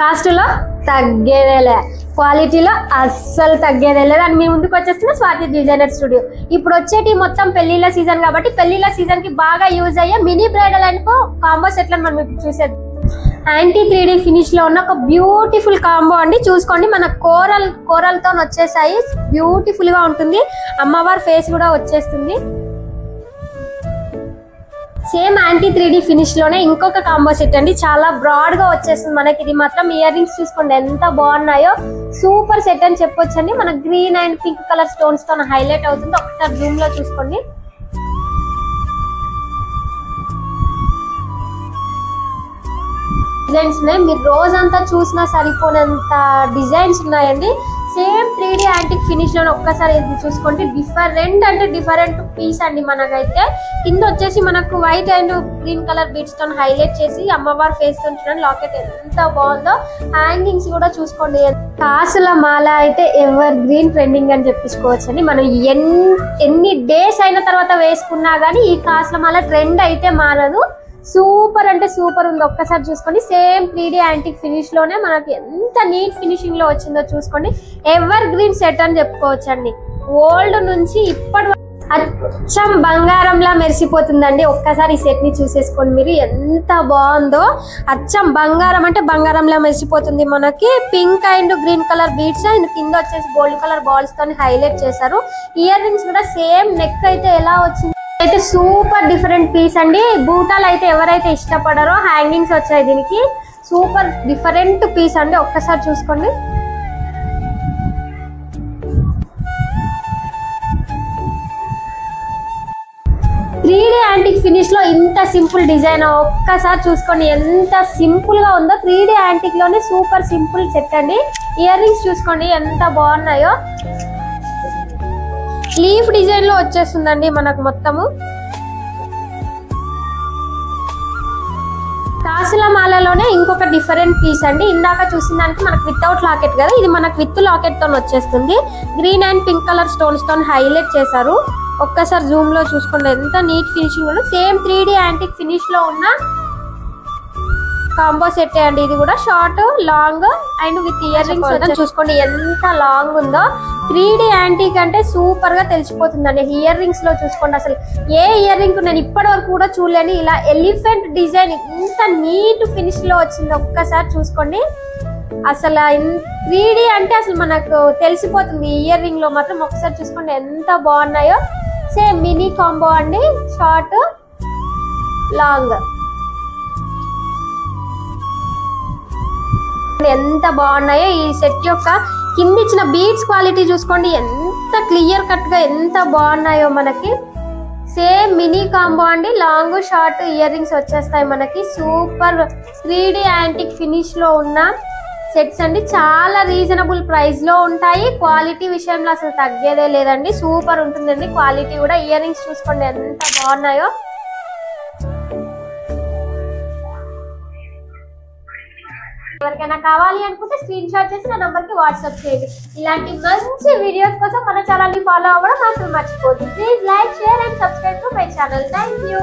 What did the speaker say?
కాస్ట్లో తగ్గేదేలే, క్వాలిటీలో అస్సలు తగ్గేదేలేదు. అని మీ ముందుకు వచ్చేస్తున్న స్వాతి డిజైనర్ స్టూడియో. ఇప్పుడు వచ్చేటి మొత్తం పెళ్లిళ్ళ సీజన్ కాబట్టి పెళ్లిళ్ళ సీజన్ కి బాగా యూజ్ అయ్యే మినీ బ్రైడల్ అండ్ కాంబో సెట్లను మనం ఇప్పుడు చూసేది. యాంటీ 3D ఫినిష్ లో ఉన్న ఒక బ్యూటిఫుల్ కాంబో అండి. చూసుకోండి, మన కోరల్ తో వచ్చేసాయి. బ్యూటిఫుల్ గా ఉంటుంది. అమ్మవారి ఫేస్ కూడా వచ్చేస్తుంది. సేమ్ యాంటీ 3D ఫినిష్ లోనే ఇంకొక కాంబో సెట్ అండి. చాలా బ్రాడ్ గా వచ్చేస్తుంది మనకి. ఇది మాత్రం ఇయర్ రింగ్స్ చూసుకోండి ఎంత బాగున్నాయో. సూపర్ సెట్ అని చెప్పొచ్చండి. మన green and pink colour stones తో హైలైట్ అవుతుంది. ఒకసారి జూమ్ లో చూసుకోండి. డిజైన్స్ ఉన్నాయి. మీరు రోజంతా చూసినా సరిపోనంత డిజైన్స్ ఉన్నాయండి. సేమ్ 3D యాంటిక్ ఫినిష్ లో ఒక్కసారి ఇది చూసుకోండి. డిఫరెంట్ అంటే డిఫరెంట్ పీస్ అండి. మనకైతే కింద వచ్చేసి మనకు white and green colour beads తో హైలైట్ చేసి అమ్మవారి ఫేస్ తో చూడండి. లాకెట్ ఎంత బాగుందో. హ్యాంగింగ్స్ కూడా చూసుకోండి. కాసుల మాల అయితే ఎవర్ గ్రీన్ ట్రెండింగ్ అని చెప్పుకోవచ్చు అండి. మనం ఎన్ని డేస్ అయిన తర్వాత వేసుకున్నా గానీ ఈ కాసుల మాల ట్రెండ్ అయితే మారదు. సూపర్ అంటే సూపర్ ఉంది. ఒక్కసారి చూసుకోండి. సేమ్ 3D యాంటిక్ ఫినిష్ లోనే మనకి ఎంత నీట్ ఫినిషింగ్ లో వచ్చిందో చూసుకోండి. ఎవర్ గ్రీన్ సెట్ అని చెప్పుకోవచ్చు అండి. ఓల్డ్ నుంచి ఇప్పటి అచ్చం బంగారంలా మెరిసిపోతుందండి. ఒక్కసారి ఈ సెట్ ని చూసేసుకోండి మీరు. ఎంత బాగుందో. అచ్చం బంగారం అంటే బంగారంలా మెరిసిపోతుంది. మనకి pink and green colour beads and కింద వచ్చేసి గోల్డ్ కలర్ బాల్స్ తో హైలైట్ చేశారు. ఇయర్ రింగ్స్ కూడా సేమ్ నెక్ అయితే ఎలా వచ్చింది అయితే సూపర్ డిఫరెంట్ పీస్ అండి. బూటాలు అయితే ఎవరైతే ఇష్టపడారో హ్యాంగింగ్స్ వచ్చాయి దీనికి. సూపర్ డిఫరెంట్ పీస్ అండి. ఒక్కసారి చూసుకోండి. యాంటిక్ ఫినిష్ లో ఇంత సింపుల్ డిజైన్ ఒక్కసారి చూసుకోండి. ఎంత సింపుల్ గా ఉందో. 3D యాంటిక్ లోనే సూపర్ సింపుల్ సెట్ అండి. ఇయర్ రింగ్స్ చూసుకోండి ఎంత బాగున్నాయో. లీఫ్ డిజైన్ లో వచ్చేస్తుందండి మనకు మొత్తము. కాసుల మాలలోనే ఇంకొక డిఫరెంట్ పీస్ అండి. ఇందాక చూసిన దానికి మనకు వితౌట్ లాకెట్ కదా, ఇది మనకు విత్ లాకెట్ తో వచ్చేస్తుంది. Green and pink colour stones తో హైలైట్ చేశారు. ఒక్కసారి జూమ్ లో చూసుకోండి ఎంత నీట్ ఫినిషింగ్ ఉంది. సేమ్ 3D యాంటిక్ ఫినిష్ లో ఉన్న కాంబో సెట్ అండి. ఇది కూడా short long and with ear rings చూసుకోండి ఎంత లాంగ్ ఉందో. 3D యాంటిక్ అంటే సూపర్ గా తెలిసిపోతుందండి. ఇయర్ రింగ్స్ లో చూసుకోండి. అసలు ఏ ఇయర్ రింగ్ నేను ఇప్పటి వరకు కూడా చూడలేని ఇలా ఎలిఫెంట్ డిజైన్ ఇంత నీట్ ఫినిష్ లో వచ్చింది. ఒక్కసారి చూసుకోండి. అసలు 3D అంటే అసలు మనకు తెలిసిపోతుంది. ఇయర్ రింగ్ లో మాత్రం ఒకసారి చూసుకోండి ఎంత బాగున్నాయో. సేమ్ మినీ కాంబో అండి. షార్ట్ లాంగ్ ఎంత బాగున్నాయో. ఈ సెట్ యొక్క కింద ఇచ్చిన బీడ్స్ క్వాలిటీ చూసుకోండి ఎంత క్లియర్ కట్ గా ఎంత బాగున్నాయో మనకి. సేమ్ మినీ కాంబో అండి. లాంగ్ షార్ట్ ఇయర్ రింగ్స్ వచ్చేస్తాయి మనకి. సూపర్ 3D యాంటిక్ ఫినిష్ లో ఉన్న సెట్స్ అండి. చాలా రీజనబుల్ ప్రైస్ లో ఉంటాయి. క్వాలిటీ విషయంలో అసలు తగ్గేదే లేదండి. సూపర్ ఉంటుందండి క్వాలిటీ కూడా. ఇయర్ రింగ్స్ చూసుకోండి ఎంత బాగున్నాయో. ఎవరికైనా కావాలి అనుకుంటే స్క్రీన్ షాట్ చేసి నా నంబర్ కి వాట్సాప్ చేయండి. ఇలాంటి మంచి వీడియోస్ కోసం మన ఛానల్ ని ఫాలో అవ్వడం అసలు మర్చిపోతుంది. Please like, share and subscribe to my channel. Thank you.